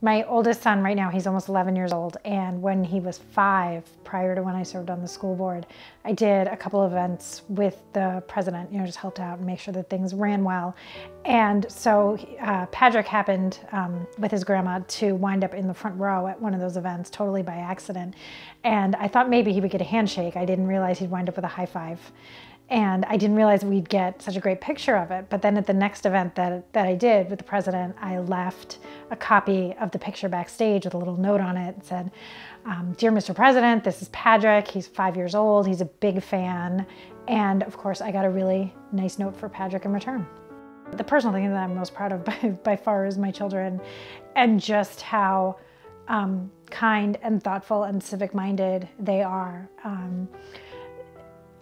My oldest son right now, he's almost 11 years old, and when he was 5, prior to when I served on the school board, I did a couple of events with the president, just helped out and make sure that things ran well. And so Patrick happened with his grandma to wind up in the front row at one of those events, totally by accident. And I thought maybe he would get a handshake. I didn't realize he'd wind up with a high five. And I didn't realize we'd get such a great picture of it. But then at the next event that I did with the president, I left a copy of the picture backstage with a little note on it that said, "Dear Mr. President, this is Patrick. He's 5 years old. He's a big fan." And of course, I got a really nice note for Patrick in return. The personal thing that I'm most proud of by far is my children, and just how kind and thoughtful and civic-minded they are.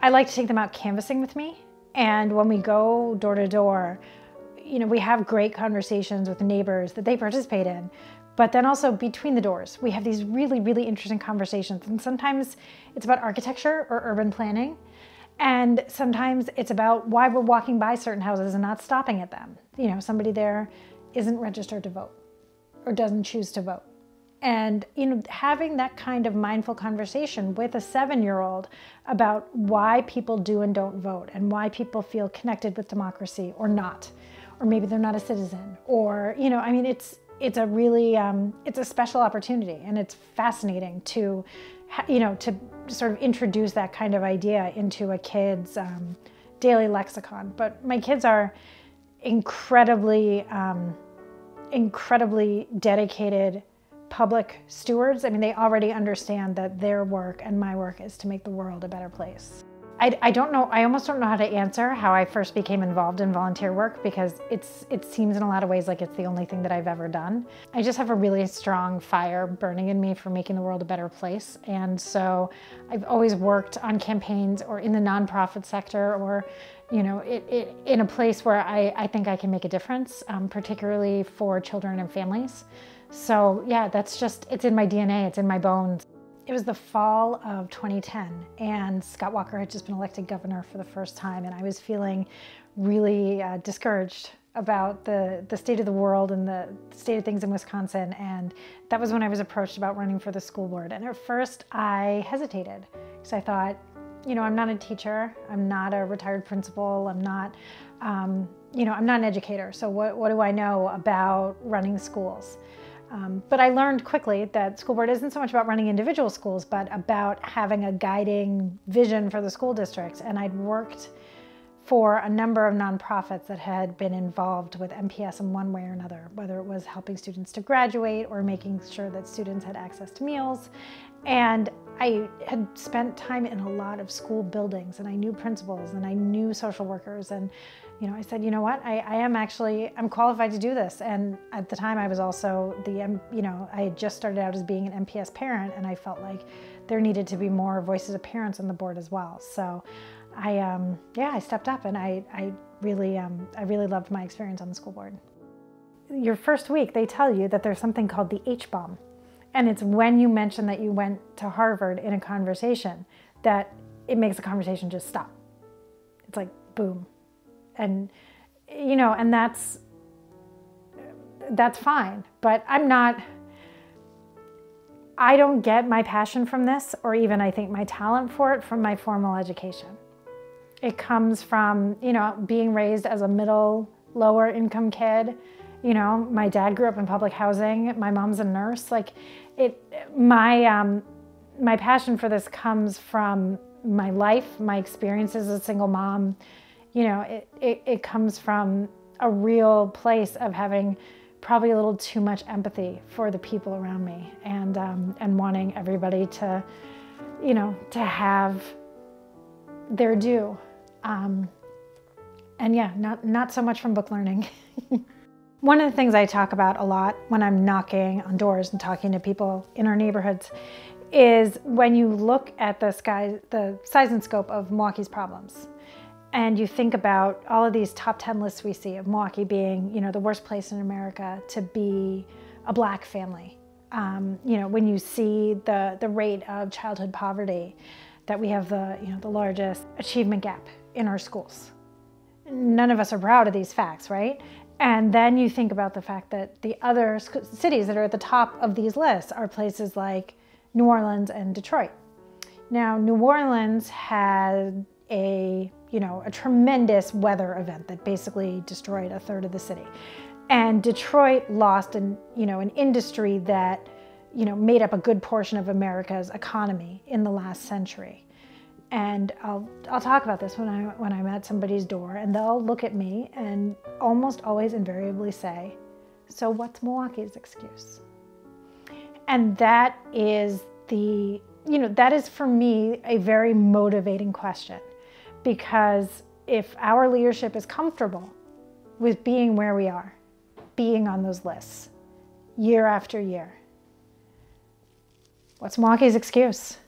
I like to take them out canvassing with me, and when we go door to door, we have great conversations with neighbors that they participate in, but then also between the doors, we have these really, really interesting conversations, and sometimes it's about architecture or urban planning, and sometimes it's about why we're walking by certain houses and not stopping at them. Somebody there isn't registered to vote or doesn't choose to vote. And having that kind of mindful conversation with a 7-year-old about why people do and don't vote, and why people feel connected with democracy or not, or maybe they're not a citizen, or it's a really it's a special opportunity, and it's fascinating to to sort of introduce that kind of idea into a kid's daily lexicon. But my kids are incredibly dedicated public stewards. They already understand that their work and my work is to make the world a better place. I don't know, I almost don't know how to answer how I first became involved in volunteer work, because it seems in a lot of ways like it's the only thing that I've ever done. I just have a really strong fire burning in me for making the world a better place. And so I've always worked on campaigns or in the nonprofit sector, or in a place where I think I can make a difference, particularly for children and families. So yeah, it's in my DNA, it's in my bones. It was the fall of 2010, and Scott Walker had just been elected governor for the first time, and I was feeling really discouraged about the state of the world and the state of things in Wisconsin, and that was when I was approached about running for the school board. And at first I hesitated, because I thought, I'm not a teacher, I'm not a retired principal, I'm not I'm not an educator, so what do I know about running schools? But I learned quickly that school board isn't so much about running individual schools, but about having a guiding vision for the school district. And I'd worked for a number of nonprofits that had been involved with MPS in one way or another, whether it was helping students to graduate or making sure that students had access to meals. And I had spent time in a lot of school buildings, and I knew principals and I knew social workers, and I said, you know what, I'm qualified to do this. And at the time I was also I had just started out as being an MPS parent, and I felt like there needed to be more voices of parents on the board as well. So I stepped up, and I really loved my experience on the school board. Your first week, they tell you that there's something called the H-bomb. And it's when you mention that you went to Harvard in a conversation that it makes the conversation just stop. It's like, boom. And, and that's fine, but I don't get my passion from this, or even I think my talent for it, from my formal education. It comes from, being raised as a lower income kid. My dad grew up in public housing, my mom's a nurse. My passion for this comes from my life, my experiences as a single mom. It comes from a real place of having probably a little too much empathy for the people around me, and wanting everybody to, to have their due. And yeah, not so much from book learning. One of the things I talk about a lot when I'm knocking on doors and talking to people in our neighborhoods is when you look at the size and scope of Milwaukee's problems, and you think about all of these top 10 lists we see of Milwaukee being, the worst place in America to be a Black family. When you see the rate of childhood poverty, that we have the largest achievement gap in our schools. None of us are proud of these facts, right? And then you think about the fact that the other cities that are at the top of these lists are places like New Orleans and Detroit. Now, New Orleans had a tremendous weather event that basically destroyed a third of the city. And Detroit lost an industry that, made up a good portion of America's economy in the last century. And I'll talk about this when I'm at somebody's door, and they'll look at me and almost always invariably say, "So what's Milwaukee's excuse?" And that is that is for me a very motivating question, because if our leadership is comfortable with being where we are, being on those lists year after year, what's Milwaukee's excuse?